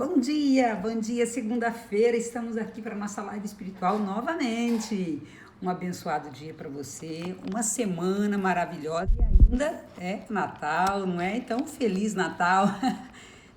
Bom dia, segunda-feira, estamos aqui para a nossa live espiritual novamente. Um abençoado dia para você, uma semana maravilhosa e ainda é Natal, não é? Então, Feliz Natal!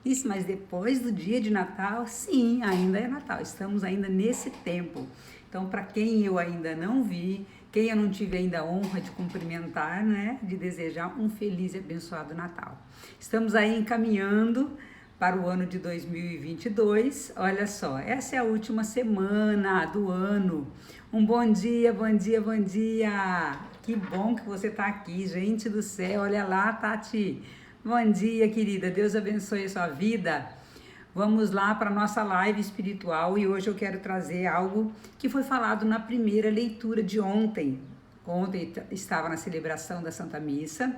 Isso, mas depois do dia de Natal, sim, ainda é Natal, estamos ainda nesse tempo. Então, para quem eu ainda não vi, quem eu não tive ainda a honra de cumprimentar, né? De desejar um feliz e abençoado Natal. Estamos aí encaminhando para o ano de 2022. Olha só, essa é a última semana do ano. Um bom dia, bom dia, bom dia. Que bom que você está aqui, gente do céu. Olha lá, Tati. Bom dia, querida. Deus abençoe a sua vida. Vamos lá para a nossa live espiritual e hoje eu quero trazer algo que foi falado na primeira leitura de ontem. Ontem estava na celebração da Santa Missa.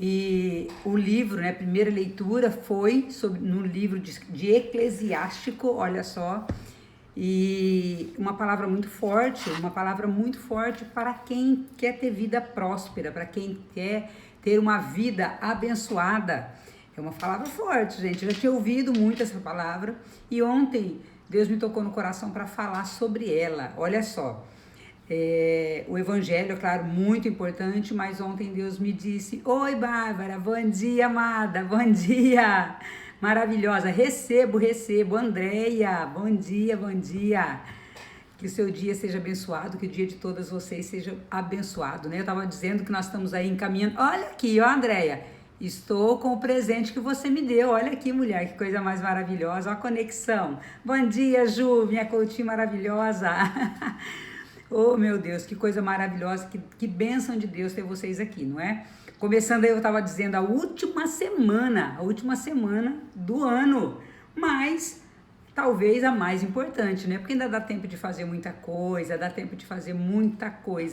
E o livro, né, a primeira leitura foi no livro de Eclesiástico, olha só, e uma palavra muito forte para quem quer ter vida próspera, para quem quer ter uma vida abençoada. É uma palavra forte, gente, eu já tinha ouvido muito essa palavra e ontem Deus me tocou no coração para falar sobre ela, olha só. O evangelho, é claro, muito importante, mas ontem Deus me disse: oi, Bárbara, bom dia, amada, bom dia, maravilhosa, recebo, Andréia, bom dia, que o seu dia seja abençoado, que o dia de todas vocês seja abençoado, né? Eu tava dizendo que nós estamos aí encaminhando, olha aqui, ó, Andréia, estou com o presente que você me deu, olha aqui, mulher, que coisa mais maravilhosa, ó a conexão, bom dia, Ju, minha coachinha maravilhosa. Oh, meu Deus, que coisa maravilhosa, que bênção de Deus ter vocês aqui, não é? Começando aí, eu estava dizendo, a última semana do ano, mas talvez a mais importante, né? Porque ainda dá tempo de fazer muita coisa,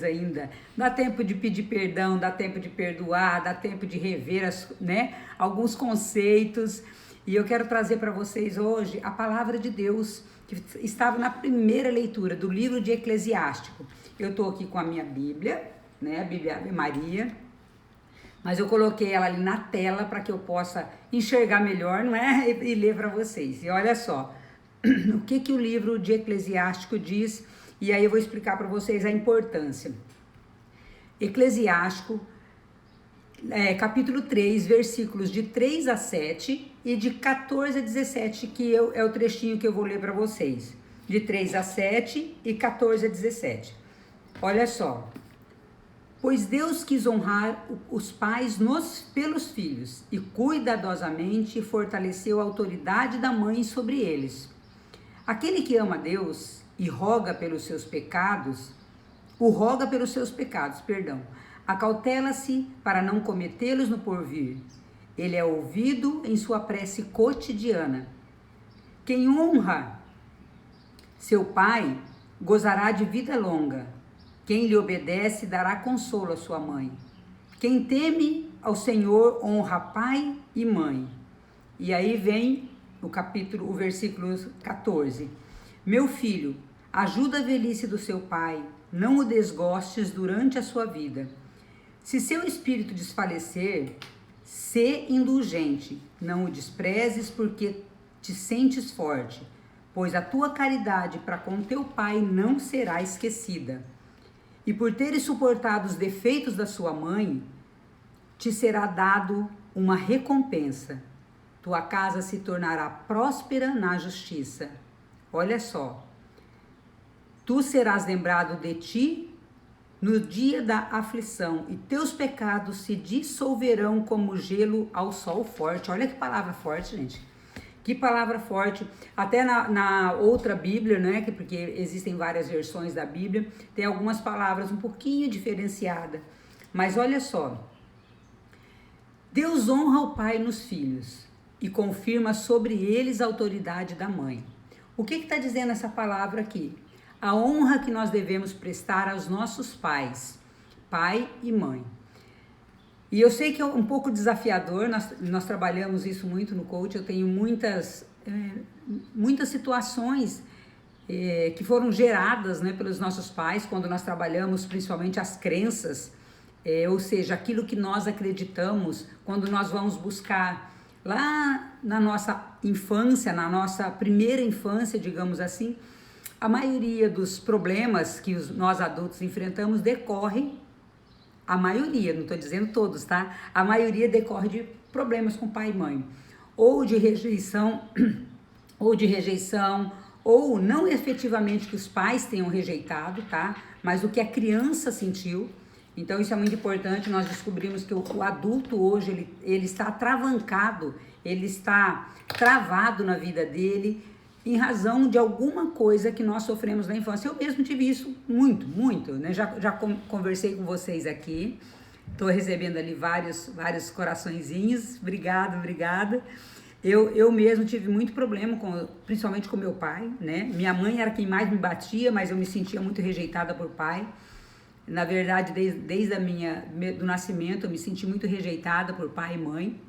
ainda. Dá tempo de pedir perdão, dá tempo de perdoar, dá tempo de rever, né, alguns conceitos. E eu quero trazer para vocês hoje a palavra de Deus, que estava na primeira leitura do livro de Eclesiástico. Eu estou aqui com a minha Bíblia, né, a Bíblia Ave Maria, mas eu coloquei ela ali na tela para que eu possa enxergar melhor, não é? E ler para vocês. E olha só, o que o livro de Eclesiástico diz, e aí eu vou explicar para vocês a importância. Eclesiástico, capítulo 3, versículos de 3 a 7 e de 14 a 17, que é o trechinho que eu vou ler para vocês. De 3 a 7 e 14 a 17. Olha só. Pois Deus quis honrar os pais pelos filhos e cuidadosamente fortaleceu a autoridade da mãe sobre eles. Aquele que ama Deus e roga pelos seus pecados, acautela-se para não cometê-los no porvir. Ele é ouvido em sua prece cotidiana. Quem honra seu pai gozará de vida longa. Quem lhe obedece dará consolo à sua mãe. Quem teme ao Senhor honra pai e mãe. E aí vem o versículo 14. Meu filho, ajuda a velhice do seu pai, não o desgostes durante a sua vida. Se seu espírito desfalecer, sê indulgente, não o desprezes porque te sentes forte, pois a tua caridade para com teu pai não será esquecida. E por teres suportado os defeitos da sua mãe, te será dado uma recompensa. Tua casa se tornará próspera na justiça. Olha só, tu serás lembrado de ti no dia da aflição, e teus pecados se dissolverão como gelo ao sol forte. Olha que palavra forte, gente. Que palavra forte. Até na outra Bíblia, né? Porque existem várias versões da Bíblia, tem algumas palavras um pouquinho diferenciadas. Mas olha só. Deus honra o pai nos filhos e confirma sobre eles a autoridade da mãe. O que está dizendo essa palavra aqui? A honra que nós devemos prestar aos nossos pais, pai e mãe. E eu sei que é um pouco desafiador, nós trabalhamos isso muito no coach, eu tenho muitas situações que foram geradas, né, pelos nossos pais, quando nós trabalhamos principalmente as crenças, ou seja, aquilo que nós acreditamos, quando nós vamos buscar lá na nossa infância, na nossa primeira infância, digamos assim, a maioria dos problemas que nós adultos enfrentamos decorre, a maioria, não estou dizendo todos, tá? A maioria decorre de problemas com pai e mãe, ou de rejeição, ou não efetivamente que os pais tenham rejeitado, tá? Mas o que a criança sentiu. Então isso é muito importante. Nós descobrimos que o adulto hoje, ele está travancado, ele está travado na vida dele em razão de alguma coisa que nós sofremos na infância. Eu mesmo tive isso muito, né? Já conversei com vocês aqui, estou recebendo ali vários coraçõezinhos, obrigada. Eu mesmo tive muito problema, principalmente com meu pai, né? Minha mãe era quem mais me batia, mas eu me sentia muito rejeitada por pai. Na verdade, desde do nascimento, eu me senti muito rejeitada por pai e mãe.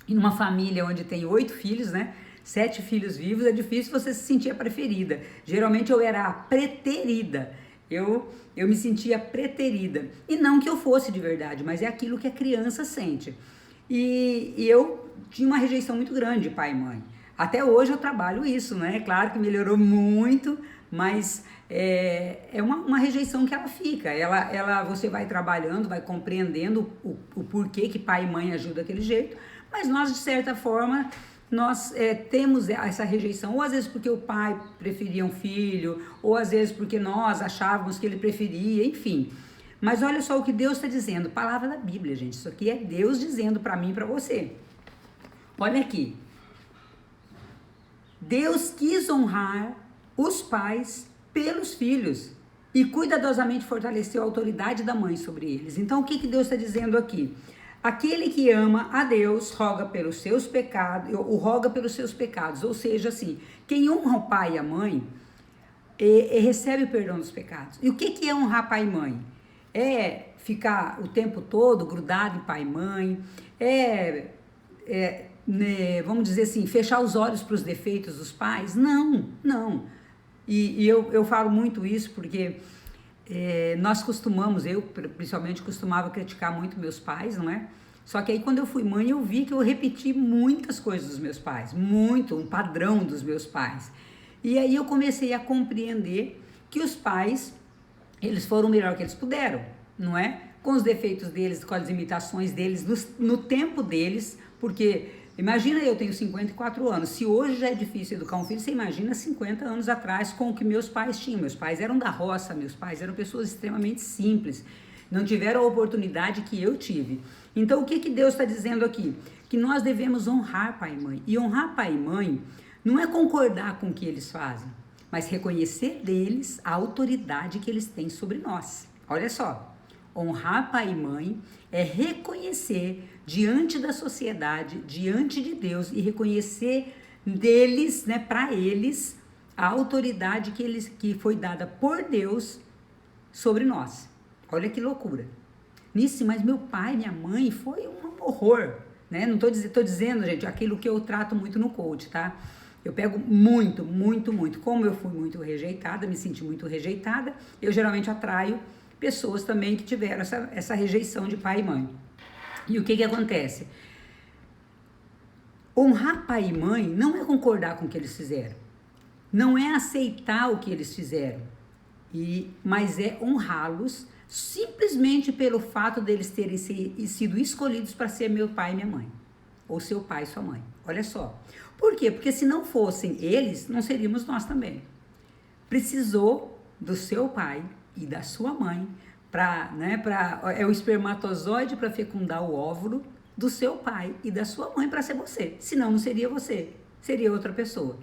E numa família onde tem 8 filhos, né? 7 filhos vivos, é difícil você se sentir a preferida. Geralmente eu era a preterida. Eu me sentia preterida. E não que eu fosse de verdade, mas é aquilo que a criança sente. E eu tinha uma rejeição muito grande de pai e mãe. Até hoje eu trabalho isso, né? Claro que melhorou muito, mas é uma rejeição que ela fica. Você vai trabalhando, vai compreendendo o porquê que pai e mãe ajudam daquele jeito, mas nós, de certa forma, nós temos essa rejeição, ou às vezes porque o pai preferia um filho, ou às vezes porque nós achávamos que ele preferia, enfim. Mas olha só o que Deus está dizendo, palavra da Bíblia, gente. Isso aqui é Deus dizendo para mim e para você. Olha aqui. Deus quis honrar os pais pelos filhos e cuidadosamente fortaleceu a autoridade da mãe sobre eles. Então, o que Deus está dizendo aqui? Aquele que ama a Deus roga pelos seus pecados, ou seja, assim, quem honra o pai e a mãe recebe o perdão dos pecados. E o que é honrar pai e mãe? É ficar o tempo todo grudado em pai e mãe, vamos dizer assim, fechar os olhos para os defeitos dos pais? Não. E eu falo muito isso porque nós eu principalmente costumava criticar muito meus pais, não é? Só que aí quando eu fui mãe eu vi que eu repeti muitas coisas dos meus pais, um padrão dos meus pais. E aí eu comecei a compreender que os pais, eles foram o melhor que eles puderam, não é? Com os defeitos deles, com as limitações deles, no tempo deles, porque imagina, eu tenho 54 anos, se hoje já é difícil educar um filho, você imagina 50 anos atrás com o que meus pais tinham. Meus pais eram da roça, meus pais eram pessoas extremamente simples, não tiveram a oportunidade que eu tive. Então o que Deus está dizendo aqui? Que nós devemos honrar pai e mãe. E honrar pai e mãe não é concordar com o que eles fazem, mas reconhecer deles a autoridade que eles têm sobre nós. Olha só, honrar pai e mãe é reconhecer diante da sociedade, diante de Deus, e reconhecer deles, né, para eles, a autoridade que foi dada por Deus sobre nós. Olha que loucura. Nisso, mas meu pai, minha mãe, foi um horror, né? Não tô dizendo, gente, aquilo que eu trato muito no coach, tá? Eu pego muito. Como eu fui muito rejeitada, me senti muito rejeitada, eu geralmente atraio pessoas também que tiveram essa rejeição de pai e mãe. E o que acontece? Honrar pai e mãe não é concordar com o que eles fizeram, não é aceitar o que eles fizeram, mas é honrá-los simplesmente pelo fato deles terem sido escolhidos para ser meu pai e minha mãe, ou seu pai e sua mãe. Olha só. Por quê? Porque se não fossem eles, não seríamos nós também. Precisou do seu pai e da sua mãe é o espermatozoide para fecundar o óvulo do seu pai e da sua mãe para ser você. Senão não seria você, seria outra pessoa.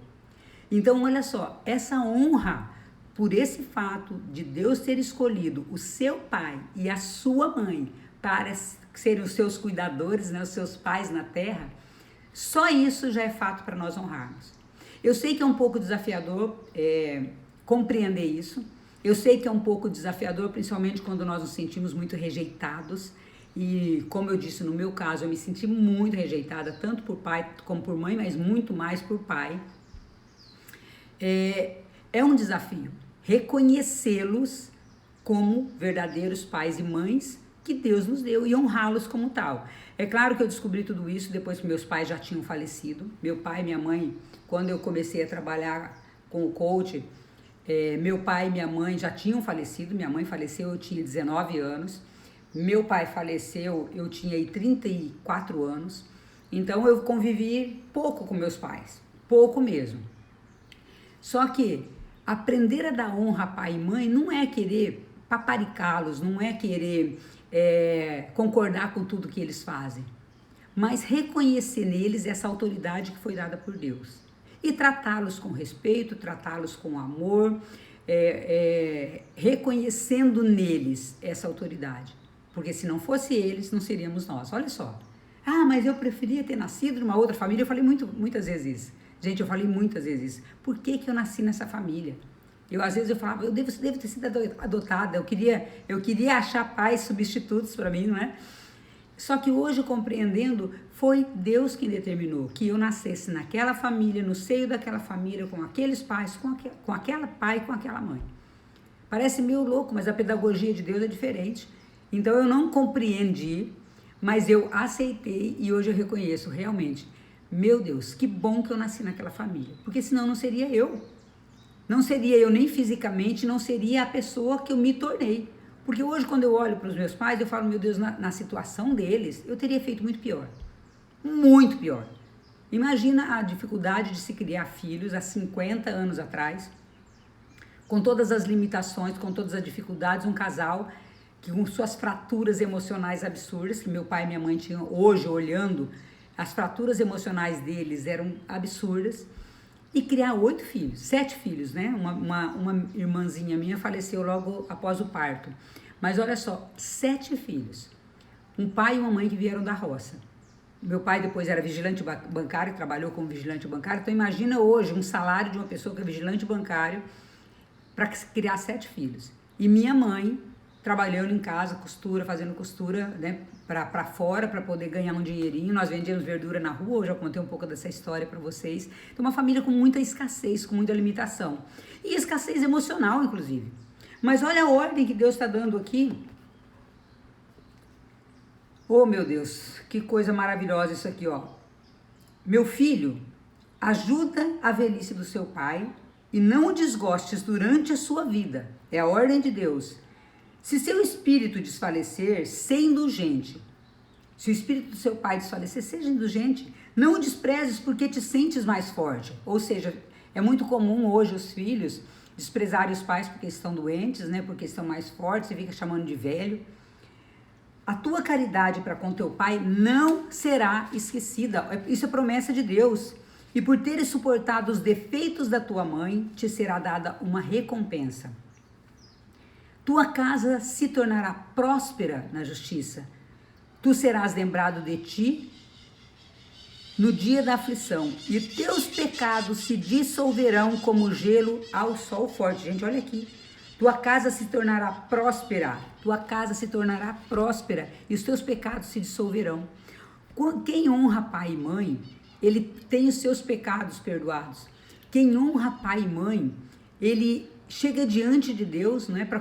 Então, olha só, essa honra por esse fato de Deus ter escolhido o seu pai e a sua mãe para serem os seus cuidadores, né, os seus pais na terra, só isso já é fato para nós honrarmos. Eu sei que é um pouco desafiador compreender isso. Eu sei que é um pouco desafiador, principalmente quando nós nos sentimos muito rejeitados. E como eu disse, no meu caso, eu me senti muito rejeitada, tanto por pai como por mãe, mas muito mais por pai. É um desafio reconhecê-los como verdadeiros pais e mães que Deus nos deu e honrá-los como tal. É claro que eu descobri tudo isso depois que meus pais já tinham falecido. Meu pai e minha mãe, quando eu comecei a trabalhar com o coach, meu pai e minha mãe já tinham falecido. Minha mãe faleceu, eu tinha 19 anos. Meu pai faleceu, eu tinha aí 34 anos. Então eu convivi pouco com meus pais, pouco mesmo. Só que aprender a dar honra a pai e mãe não é querer paparicá-los, não é querer concordar com tudo que eles fazem, mas reconhecer neles essa autoridade que foi dada por Deus e tratá-los com respeito, tratá-los com amor, reconhecendo neles essa autoridade, porque se não fosse eles, não seríamos nós. Olha só, mas eu preferia ter nascido numa outra família. Eu falei muitas vezes isso. Gente, eu falei muitas vezes isso. Por que eu nasci nessa família? Às vezes eu falava, eu devo ter sido adotada, eu queria achar pais substitutos para mim, não é? Só que hoje, compreendendo, foi Deus quem determinou que eu nascesse naquela família, no seio daquela família, com aqueles pais, com aquela pai e com aquela mãe. Parece meio louco, mas a pedagogia de Deus é diferente. Então eu não compreendi, mas eu aceitei e hoje eu reconheço realmente, meu Deus, que bom que eu nasci naquela família, porque senão não seria eu. Não seria eu nem fisicamente, não seria a pessoa que eu me tornei. Porque hoje, quando eu olho para os meus pais, eu falo, meu Deus, na situação deles, eu teria feito muito pior. Muito pior. Imagina a dificuldade de se criar filhos há 50 anos atrás, com todas as limitações, com todas as dificuldades, um casal que com suas fraturas emocionais absurdas, que meu pai e minha mãe tinham, hoje olhando, as fraturas emocionais deles eram absurdas, e criar 7 filhos, né? Uma irmãzinha minha faleceu logo após o parto. Mas olha só, 7 filhos. Um pai e uma mãe que vieram da roça. Meu pai depois era vigilante bancário, trabalhou como vigilante bancário. Então imagina hoje um salário de uma pessoa que é vigilante bancário para criar 7 filhos. E minha mãe trabalhando em casa, fazendo costura, né, para fora, para poder ganhar um dinheirinho. Nós vendíamos verdura na rua, eu já contei um pouco dessa história para vocês. Então, uma família com muita escassez, com muita limitação. E escassez emocional, inclusive. Mas olha a ordem que Deus está dando aqui. Oh, meu Deus, que coisa maravilhosa isso aqui, ó. Meu filho, ajuda a velhice do seu pai e não o desgostes durante a sua vida. É a ordem de Deus. Se seu espírito desfalecer, seja indulgente. Se o espírito do seu pai desfalecer, seja indulgente. Não o desprezes porque te sentes mais forte. Ou seja, é muito comum hoje os filhos desprezarem os pais porque estão doentes, né? Porque estão mais fortes, você fica chamando de velho. A tua caridade para com teu pai não será esquecida. Isso é promessa de Deus. E por teres suportado os defeitos da tua mãe, te será dada uma recompensa. Tua casa se tornará próspera na justiça. Tu serás lembrado de ti no dia da aflição, e teus pecados se dissolverão como gelo ao sol forte. Gente, olha aqui. Tua casa se tornará próspera. Tua casa se tornará próspera e os teus pecados se dissolverão. Quem honra pai e mãe, ele tem os seus pecados perdoados. Quem honra pai e mãe, ele chega diante de Deus, não é, para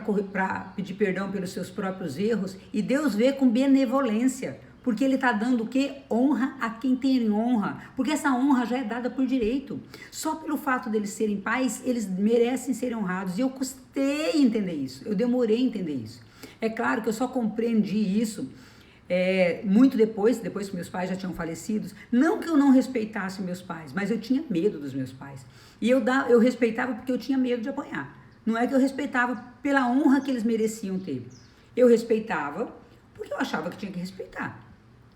pedir perdão pelos seus próprios erros, e Deus vê com benevolência, porque ele está dando o quê? Honra a quem tem honra, porque essa honra já é dada por direito. Só pelo fato deles serem pais, eles merecem ser honrados, e eu custei entender isso, eu demorei a entender isso. É claro que eu só compreendi isso muito depois que meus pais já tinham falecido. Não que eu não respeitasse meus pais, mas eu tinha medo dos meus pais. E eu respeitava porque eu tinha medo de apanhar. Não é que eu respeitava pela honra que eles mereciam ter. Eu respeitava porque eu achava que tinha que respeitar.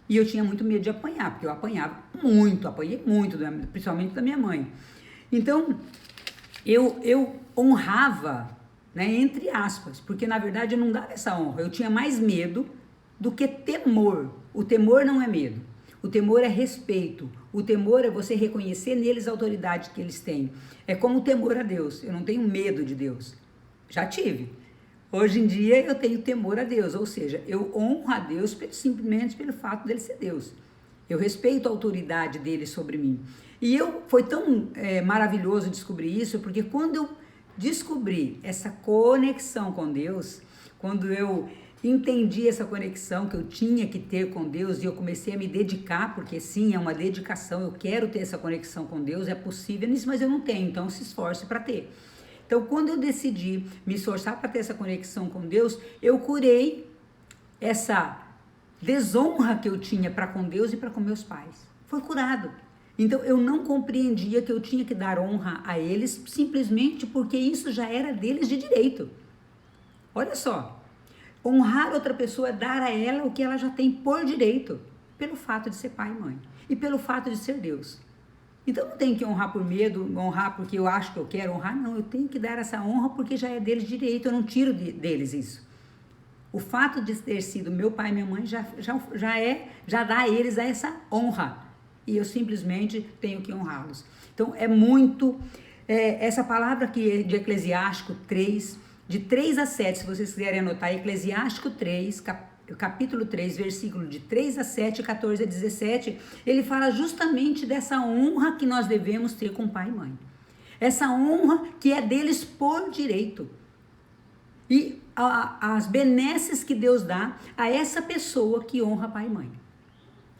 E eu tinha muito medo de apanhar, porque eu apanhei muito, principalmente da minha mãe. Então, eu honrava, né, entre aspas, porque na verdade eu não dava essa honra. Eu tinha mais medo do que temor. O temor não é medo. O temor é respeito. O temor é você reconhecer neles a autoridade que eles têm. É como o temor a Deus. Eu não tenho medo de Deus. Já tive. Hoje em dia eu tenho temor a Deus. Ou seja, eu honro a Deus simplesmente pelo fato dele ser Deus. Eu respeito a autoridade dele sobre mim. E foi tão maravilhoso descobrir isso, porque quando eu descobri essa conexão com Deus, quando eu entendi essa conexão que eu tinha que ter com Deus e eu comecei a me dedicar, porque sim, é uma dedicação, eu quero ter essa conexão com Deus, é possível nisso, mas eu não tenho, então se esforce para ter. Então, quando eu decidi me esforçar para ter essa conexão com Deus, eu curei essa desonra que eu tinha para com Deus e para com meus pais. Foi curado. Então, eu não compreendia que eu tinha que dar honra a eles simplesmente porque isso já era deles de direito. Olha só, honrar outra pessoa é dar a ela o que ela já tem por direito, pelo fato de ser pai e mãe e pelo fato de ser Deus. Então, não tenho que honrar por medo, honrar porque eu acho que eu quero honrar, não. Eu tenho que dar essa honra porque já é deles de direito, eu não tiro deles isso. O fato de ter sido meu pai e minha mãe já dá a eles essa honra. E eu simplesmente tenho que honrá-los. Então, é muito... essa palavra aqui de Eclesiástico 3, de 3 a 7, se vocês quiserem anotar, Eclesiástico 3, capítulo 3, versículo de 3 a 7, 14 a 17, ele fala justamente dessa honra que nós devemos ter com pai e mãe. Essa honra que é deles por direito. E as benesses que Deus dá a essa pessoa que honra pai e mãe.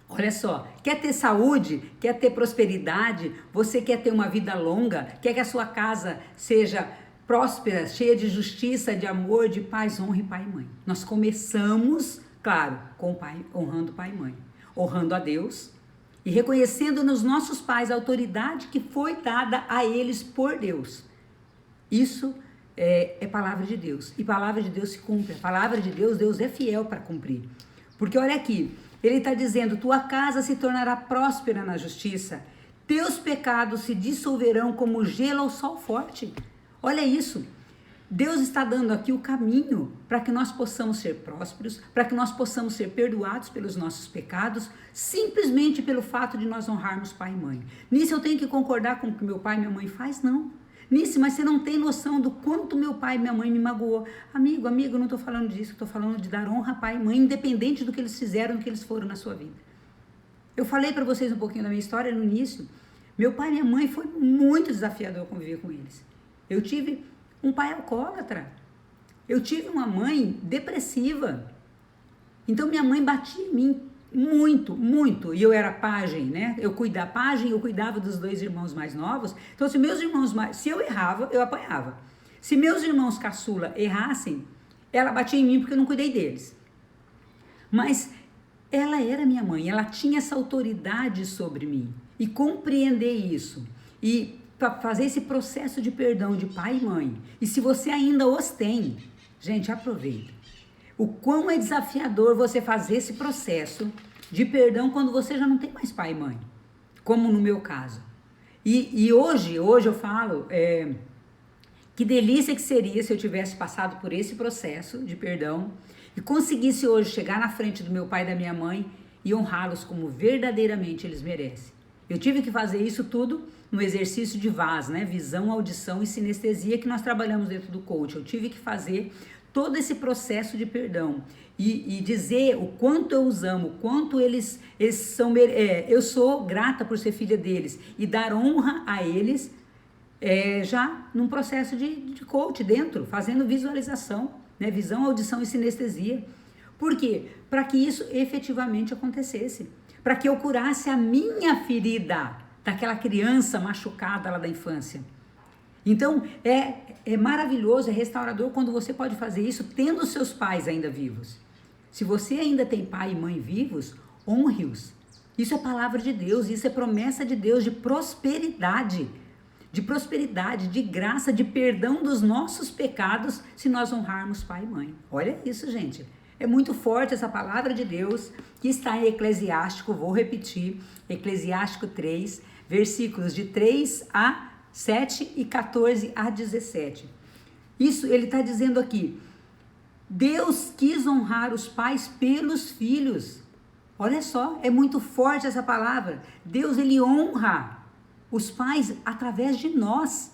Olha só, quer ter saúde, quer ter prosperidade, você quer ter uma vida longa, quer que a sua casa seja próspera, cheia de justiça, de amor, de paz, honre pai e mãe. Nós começamos, claro, com o pai, honrando pai e mãe, honrando a Deus e reconhecendo nos nossos pais a autoridade que foi dada a eles por Deus. Isso é palavra de Deus, e palavra de Deus se cumpre. A palavra de Deus, Deus é fiel para cumprir. Porque olha aqui, ele está dizendo, tua casa se tornará próspera na justiça, teus pecados se dissolverão como gelo ao sol forte. Olha isso, Deus está dando aqui o caminho para que nós possamos ser prósperos, para que nós possamos ser perdoados pelos nossos pecados, simplesmente pelo fato de nós honrarmos pai e mãe. Nisso eu tenho que concordar com o que meu pai e minha mãe faz? Não. Nisso, mas você não tem noção do quanto meu pai e minha mãe me magoou. Amigo, eu não estou falando disso, estou falando de dar honra a pai e mãe, independente do que eles fizeram, do que eles foram na sua vida. Eu falei para vocês um pouquinho da minha história no início. Meu pai e minha mãe foi muito desafiador conviver com eles. Eu tive um pai alcoólatra. Eu tive uma mãe depressiva. Então minha mãe batia em mim muito, muito. E eu era pajem, né? Eu cuidava dos 2 irmãos mais novos. Então se eu errava, eu apanhava. Se meus irmãos caçula errassem, ela batia em mim porque eu não cuidei deles. Mas ela era minha mãe, ela tinha essa autoridade sobre mim. E compreender isso e para fazer esse processo de perdão de pai e mãe. E se você ainda os tem, gente, aproveita. O quão é desafiador você fazer esse processo de perdão quando você já não tem mais pai e mãe, como no meu caso. E hoje eu falo, que delícia que seria se eu tivesse passado por esse processo de perdão e conseguisse hoje chegar na frente do meu pai e da minha mãe e honrá-los como verdadeiramente eles merecem. Eu tive que fazer isso tudo no exercício de VAS, né? Visão, audição e sinestesia que nós trabalhamos dentro do coach. Eu tive que fazer todo esse processo de perdão e dizer o quanto eu os amo, o quanto eles são... eu sou grata por ser filha deles e dar honra a eles já num processo de coach dentro, fazendo visualização, né? Visão, audição e sinestesia. Por quê? Para que isso efetivamente acontecesse. Para que eu curasse a minha ferida daquela criança machucada lá da infância. Então, é maravilhoso, é restaurador quando você pode fazer isso tendo os seus pais ainda vivos. Se você ainda tem pai e mãe vivos, honre-os. Isso é palavra de Deus, isso é promessa de Deus de prosperidade, de graça, de perdão dos nossos pecados, se nós honrarmos pai e mãe. Olha isso, gente. É muito forte essa palavra de Deus que está em Eclesiástico, vou repetir, Eclesiástico 3, versículos de 3 a 7 e 14 a 17. Isso ele está dizendo aqui, Deus quis honrar os pais pelos filhos. Olha só, é muito forte essa palavra. Deus, ele honra os pais através de nós,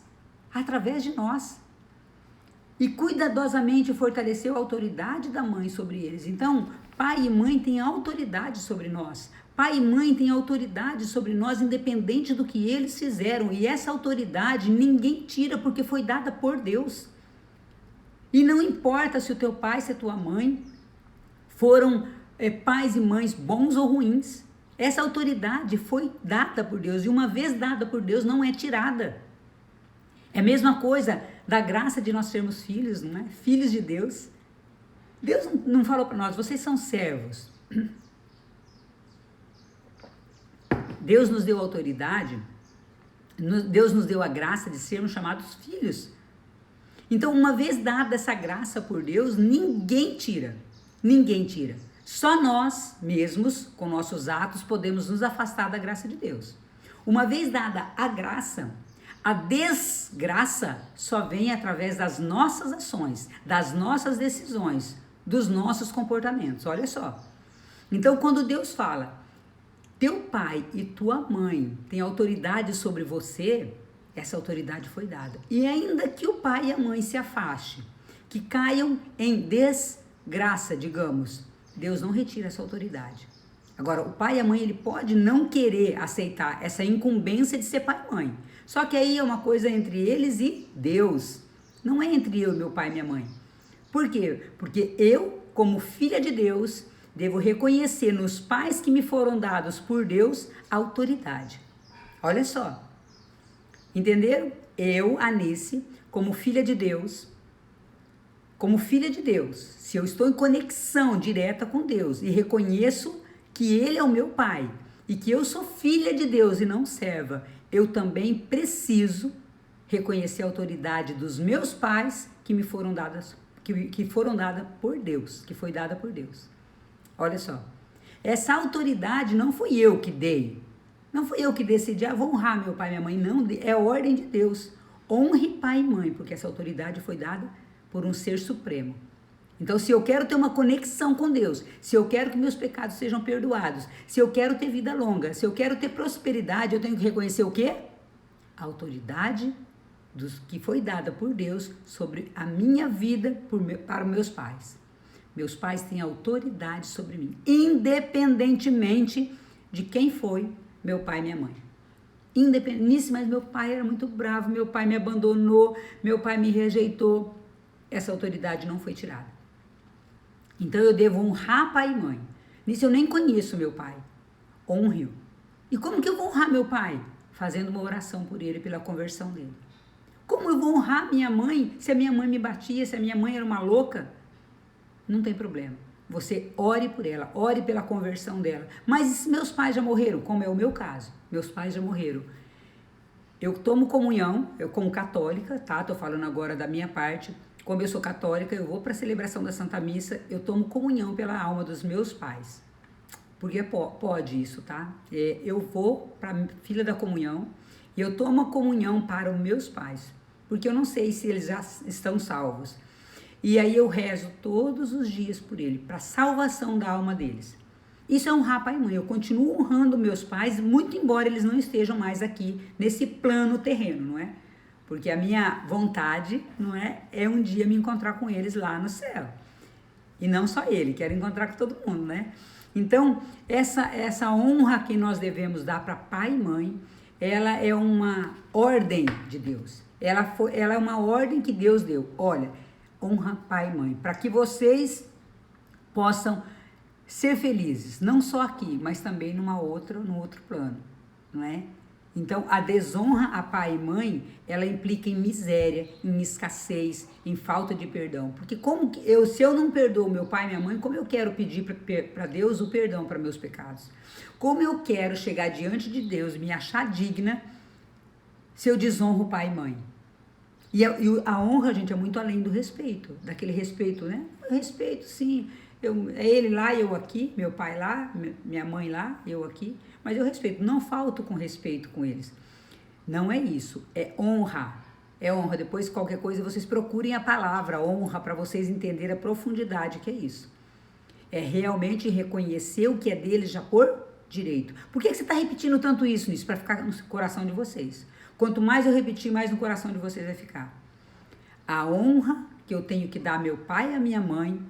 E cuidadosamente fortaleceu a autoridade da mãe sobre eles. Então, pai e mãe têm autoridade sobre nós. Pai e mãe têm autoridade sobre nós, independente do que eles fizeram. E essa autoridade ninguém tira, porque foi dada por Deus. E não importa se o teu pai, se a tua mãe foram pais e mães bons ou ruins. Essa autoridade foi dada por Deus, e uma vez dada por Deus não é tirada. É a mesma coisa da graça de nós sermos filhos, não é? Filhos de Deus. Deus não falou para nós, vocês são servos. Deus nos deu autoridade, Deus nos deu a graça de sermos chamados filhos. Então, uma vez dada essa graça por Deus, ninguém tira. Ninguém tira. Só nós mesmos, com nossos atos, podemos nos afastar da graça de Deus. Uma vez dada a graça, a desgraça só vem através das nossas ações, das nossas decisões, dos nossos comportamentos. Olha só. Então, quando Deus fala, teu pai e tua mãe têm autoridade sobre você, essa autoridade foi dada. E ainda que o pai e a mãe se afastem, que caiam em desgraça, digamos, Deus não retira essa autoridade. Agora, o pai e a mãe, ele pode não querer aceitar essa incumbência de ser pai e mãe. Só que aí é uma coisa entre eles e Deus. Não é entre eu, meu pai e minha mãe. Por quê? Porque eu, como filha de Deus, devo reconhecer nos pais que me foram dados por Deus autoridade. Olha só. Entenderam? Eu, Anice, como filha de Deus, se eu estou em conexão direta com Deus e reconheço que Ele é o meu pai e que eu sou filha de Deus e não serva, eu também preciso reconhecer a autoridade dos meus pais que me foram dadas, que foram dadas por Deus, que foi dada por Deus. Olha só, essa autoridade não fui eu que dei, não fui eu que decidi, vou honrar meu pai e minha mãe, não, é a ordem de Deus. Honre pai e mãe, porque essa autoridade foi dada por um ser supremo. Então, se eu quero ter uma conexão com Deus, se eu quero que meus pecados sejam perdoados, se eu quero ter vida longa, se eu quero ter prosperidade, eu tenho que reconhecer o quê? A autoridade que foi dada por Deus sobre a minha vida para os meus pais. Meus pais têm autoridade sobre mim, independentemente de quem foi meu pai e minha mãe. Independente, mas meu pai era muito bravo, meu pai me abandonou, meu pai me rejeitou. Essa autoridade não foi tirada. Então eu devo honrar pai e mãe. Nisso eu nem conheço meu pai. Honre-o. E como que eu vou honrar meu pai? Fazendo uma oração por ele, pela conversão dele. Como eu vou honrar minha mãe se a minha mãe me batia, se a minha mãe era uma louca? Não tem problema. Você ore por ela, ore pela conversão dela. Mas e se meus pais já morreram? Como é o meu caso. Meus pais já morreram. Eu tomo comunhão, eu como católica, tá? Tô falando agora da minha parte. Como eu sou católica, eu vou para a celebração da Santa Missa, eu tomo comunhão pela alma dos meus pais. Porque pode isso, tá? Eu vou para a fila da comunhão e eu tomo a comunhão para os meus pais. Porque eu não sei se eles já estão salvos. E aí eu rezo todos os dias por ele, para a salvação da alma deles. Isso é honrar pai e mãe. Eu continuo honrando meus pais, muito embora eles não estejam mais aqui nesse plano terreno, não é? Porque a minha vontade, não é um dia me encontrar com eles lá no céu. E não só ele, quero encontrar com todo mundo, né? Então, essa honra que nós devemos dar para pai e mãe, ela é uma ordem de Deus. Ela é uma ordem que Deus deu. Olha, honra pai e mãe, para que vocês possam ser felizes, não só aqui, mas também no outro plano, não é? Então, a desonra a pai e mãe, ela implica em miséria, em escassez, em falta de perdão. Porque se eu não perdoo meu pai e minha mãe, como eu quero pedir para Deus o perdão para meus pecados? Como eu quero chegar diante de Deus e me achar digna se eu desonro pai e mãe? E a honra, gente, é muito além do respeito, daquele respeito, né? Eu respeito, sim. É ele lá, eu aqui, meu pai lá, minha mãe lá, eu aqui. Mas eu respeito, não falto com respeito com eles. Não é isso, é honra. É honra. Depois, qualquer coisa, vocês procurem a palavra honra para vocês entenderem a profundidade que é isso. É realmente reconhecer o que é deles já por direito. Por que você está repetindo tanto isso nisso? Para ficar no coração de vocês. Quanto mais eu repetir, mais no coração de vocês vai ficar. A honra que eu tenho que dar a meu pai e a minha mãe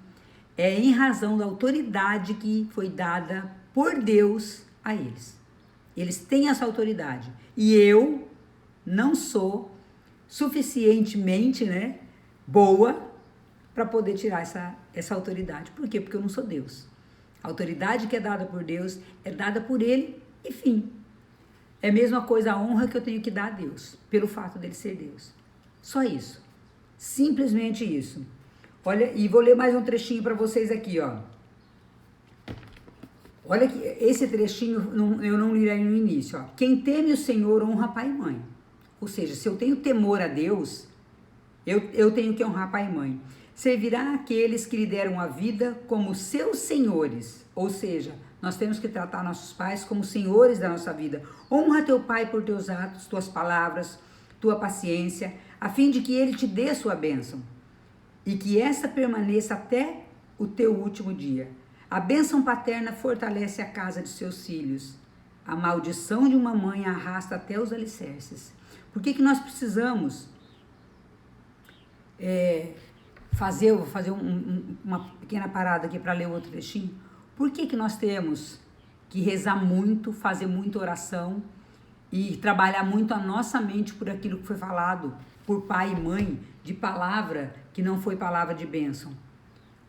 é em razão da autoridade que foi dada por Deus a eles. Eles têm essa autoridade. E eu não sou suficientemente, boa para poder tirar essa autoridade. Por quê? Porque eu não sou Deus. A autoridade que é dada por Deus é dada por Ele e fim. É a mesma coisa a honra que eu tenho que dar a Deus, pelo fato dele ser Deus. Só isso. Simplesmente isso. Olha, e vou ler mais um trechinho para vocês aqui, ó. Olha que esse trechinho eu não li aí no início, ó. Quem teme o Senhor honra pai e mãe. Ou seja, se eu tenho temor a Deus, eu tenho que honrar pai e mãe. Servirá aqueles que lhe deram a vida como seus senhores. Ou seja, nós temos que tratar nossos pais como senhores da nossa vida. Honra teu pai por teus atos, tuas palavras, tua paciência, a fim de que ele te dê sua bênção e que essa permaneça até o teu último dia. A bênção paterna fortalece a casa de seus filhos. A maldição de uma mãe arrasta até os alicerces. Por que nós precisamos vou fazer uma pequena parada aqui para ler outro trechinho. Por que nós temos que rezar muito, fazer muita oração e trabalhar muito a nossa mente por aquilo que foi falado por pai e mãe, de palavra que não foi palavra de bênção?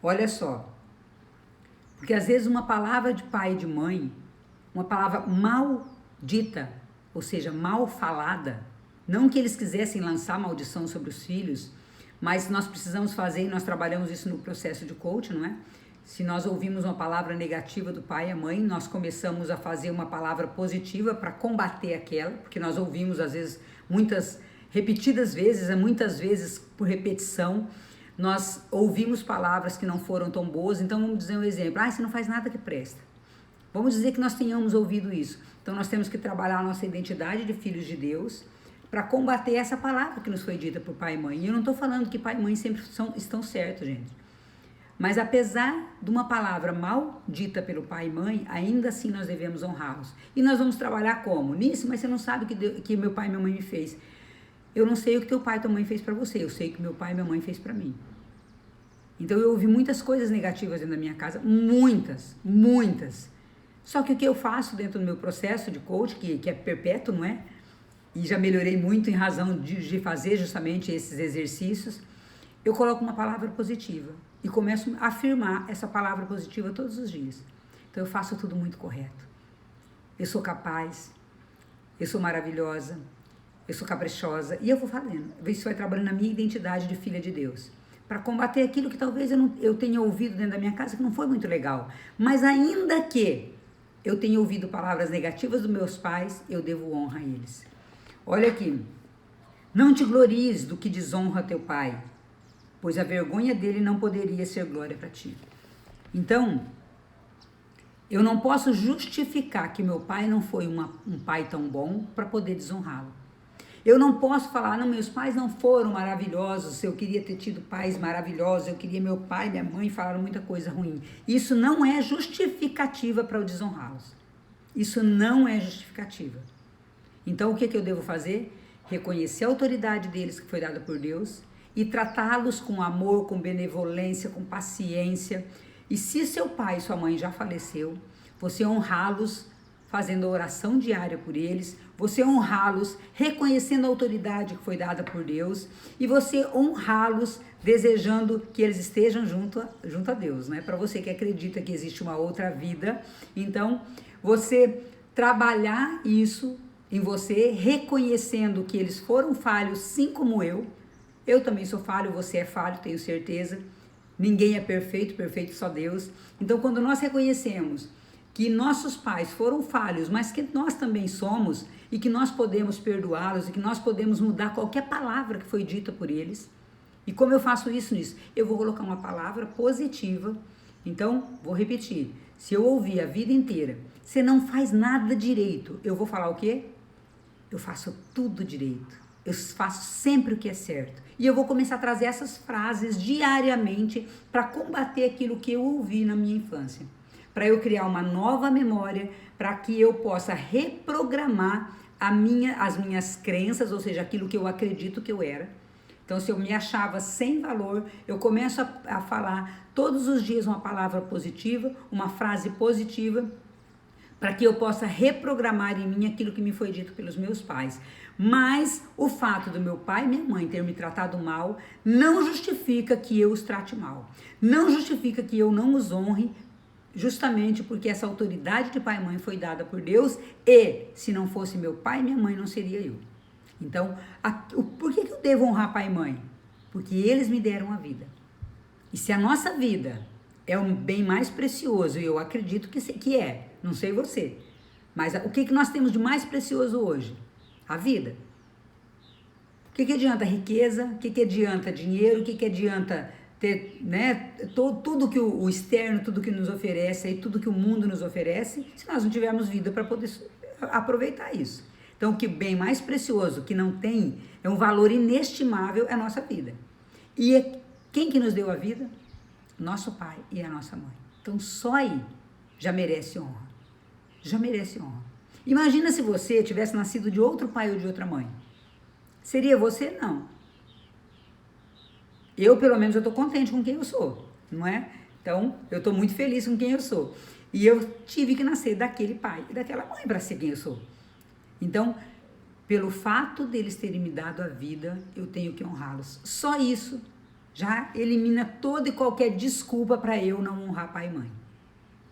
Olha só, porque às vezes uma palavra de pai e de mãe, uma palavra mal dita, ou seja, mal falada, não que eles quisessem lançar maldição sobre os filhos, mas nós precisamos fazer, e nós trabalhamos isso no processo de coaching, não é? Se nós ouvimos uma palavra negativa do pai e a mãe, nós começamos a fazer uma palavra positiva para combater aquela, porque nós ouvimos às vezes repetidas vezes, muitas vezes por repetição, nós ouvimos palavras que não foram tão boas. Então vamos dizer um exemplo, você não faz nada que presta. Vamos dizer que nós tenhamos ouvido isso. Então nós temos que trabalhar a nossa identidade de filhos de Deus, para combater essa palavra que nos foi dita por pai e mãe. E eu não estou falando que pai e mãe sempre estão certos, gente. Mas apesar de uma palavra mal dita pelo pai e mãe, ainda assim nós devemos honrá-los. E nós vamos trabalhar como? Nisso, mas você não sabe o que meu pai e minha mãe me fez. Eu não sei o que teu pai e tua mãe fez para você, eu sei o que meu pai e minha mãe fez para mim. Então eu ouvi muitas coisas negativas dentro da minha casa, muitas. Só que o que eu faço dentro do meu processo de coach, que é perpétuo, não é? E já melhorei muito em razão de fazer justamente esses exercícios, eu coloco uma palavra positiva e começo a afirmar essa palavra positiva todos os dias. Então eu faço tudo muito correto. Eu sou capaz, eu sou maravilhosa, eu sou caprichosa, e eu vou falando. Isso vai trabalhando na minha identidade de filha de Deus, para combater aquilo que talvez eu tenha ouvido dentro da minha casa que não foi muito legal. Mas ainda que eu tenha ouvido palavras negativas dos meus pais, eu devo honra a eles. Olha aqui, não te glories do que desonra teu pai, pois a vergonha dele não poderia ser glória para ti. Então, eu não posso justificar que meu pai não foi um pai tão bom para poder desonrá-lo. Eu não posso falar, não, meus pais não foram maravilhosos, eu queria ter tido pais maravilhosos, eu queria meu pai e minha mãe falaram muita coisa ruim. Isso não é justificativa para eu desonrá-los. Isso não é justificativa. Então, o que eu devo fazer? Reconhecer a autoridade deles que foi dada por Deus e tratá-los com amor, com benevolência, com paciência. E se seu pai e sua mãe já faleceu, você honrá-los fazendo oração diária por eles, você honrá-los reconhecendo a autoridade que foi dada por Deus e você honrá-los desejando que eles estejam junto a Deus, né? Para você que acredita que existe uma outra vida, então você trabalhar isso em você, reconhecendo que eles foram falhos, sim como eu também sou falho, você é falho, tenho certeza, ninguém é perfeito, perfeito só Deus. Então quando nós reconhecemos que nossos pais foram falhos, mas que nós também somos e que nós podemos perdoá-los e que nós podemos mudar qualquer palavra que foi dita por eles. E como eu faço isso nisso? Eu vou colocar uma palavra positiva. Então, vou repetir. Se eu ouvir a vida inteira, você não faz nada direito, eu vou falar o quê? Eu faço tudo direito. Eu faço sempre o que é certo. E eu vou começar a trazer essas frases diariamente para combater aquilo que eu ouvi na minha infância. Para eu criar uma nova memória, para que eu possa reprogramar as minhas crenças, ou seja, aquilo que eu acredito que eu era. Então, se eu me achava sem valor, eu começo a falar todos os dias uma palavra positiva, uma frase positiva, para que eu possa reprogramar em mim aquilo que me foi dito pelos meus pais. Mas o fato do meu pai e minha mãe ter me tratado mal não justifica que eu os trate mal. Não justifica que eu não os honre, justamente porque essa autoridade de pai e mãe foi dada por Deus e se não fosse meu pai e minha mãe não seria eu. Então, por que eu devo honrar pai e mãe? Porque eles me deram a vida. E se a nossa vida é um bem mais precioso, e eu acredito que é, não sei você, mas o que nós temos de mais precioso hoje? A vida. O que adianta riqueza? O que adianta dinheiro? O que adianta ter, né, tudo que o externo, tudo que nos oferece e tudo que o mundo nos oferece, se nós não tivermos vida para poder aproveitar isso? Então, o que bem mais precioso, que não tem, é um valor inestimável, é a nossa vida. E quem que nos deu a vida? Nosso pai e a nossa mãe. Então, só aí já merece honra. Já merece honra. Imagina se você tivesse nascido de outro pai ou de outra mãe. Seria você? Não. Eu, pelo menos, eu tô contente com quem eu sou, não é? Então, eu tô muito feliz com quem eu sou. E eu tive que nascer daquele pai e daquela mãe para ser quem eu sou. Então, pelo fato deles terem me dado a vida, eu tenho que honrá-los. Só isso já elimina toda e qualquer desculpa para eu não honrar pai e mãe.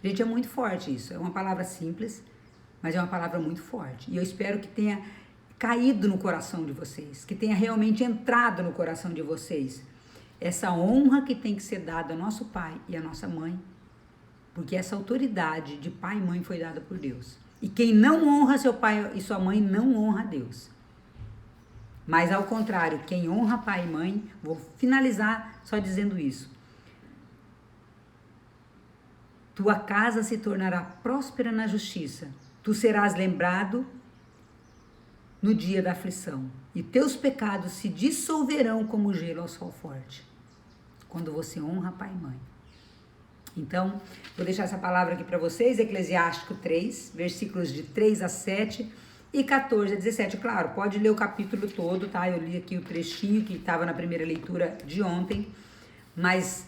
Gente, é muito forte isso. É uma palavra simples, mas é uma palavra muito forte. E eu espero que tenha caído no coração de vocês, que tenha realmente entrado no coração de vocês. Essa honra que tem que ser dada ao nosso pai e à nossa mãe, porque essa autoridade de pai e mãe foi dada por Deus. E quem não honra seu pai e sua mãe não honra Deus. Mas ao contrário, quem honra pai e mãe, vou finalizar só dizendo isso. Tua casa se tornará próspera na justiça. Tu serás lembrado no dia da aflição. E teus pecados se dissolverão como gelo ao sol forte. Quando você honra pai e mãe. Então, vou deixar essa palavra aqui para vocês, Eclesiástico 3, versículos de 3 a 7 e 14 a 17. Claro, pode ler o capítulo todo, tá? Eu li aqui o trechinho que estava na primeira leitura de ontem, mas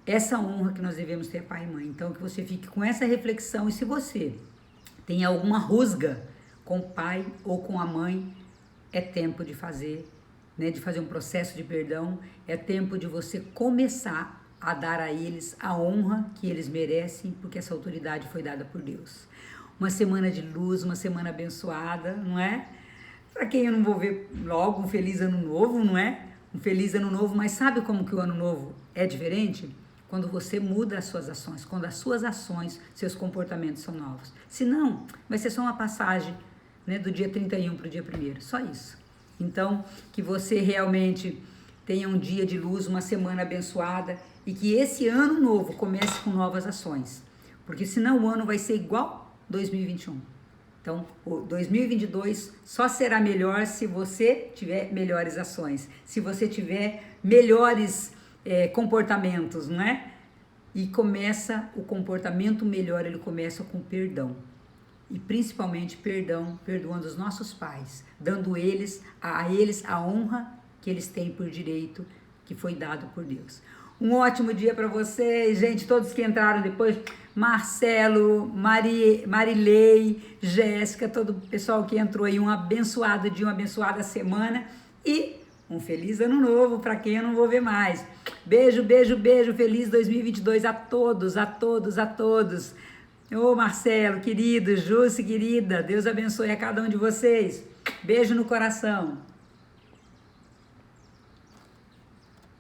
essa honra que nós devemos ter a pai e mãe. Então, que você fique com essa reflexão e se você tem alguma rusga com o pai ou com a mãe, é tempo de fazer, né? De fazer um processo de perdão, é tempo de você começar a dar a eles a honra que eles merecem, porque essa autoridade foi dada por Deus. Uma semana de luz, uma semana abençoada, não é? Para quem eu não vou ver logo, um feliz ano novo, não é? Um feliz ano novo, mas sabe como que o ano novo é diferente? Quando você muda as suas ações, quando as suas ações, seus comportamentos são novos. Se não, vai ser só uma passagem, né, do dia 31 para o dia 1º, só isso. Então, que você realmente tenha um dia de luz, uma semana abençoada, e que esse ano novo comece com novas ações, porque senão o ano vai ser igual 2021. Então, o 2022 só será melhor se você tiver melhores ações, se você tiver melhores comportamentos, não é? E começa o comportamento melhor, ele começa com perdão. E principalmente perdão, perdoando os nossos pais, dando a eles a honra que eles têm por direito, que foi dado por Deus. Um ótimo dia para vocês, gente, todos que entraram depois, Marcelo, Marilei, Jéssica, todo o pessoal que entrou aí, um abençoado dia, uma abençoada semana e um feliz ano novo para quem eu não vou ver mais. Beijo, beijo, beijo, feliz 2022 a todos, a todos, a todos. Ô Marcelo, querido, Jússi, querida, Deus abençoe a cada um de vocês. Beijo no coração.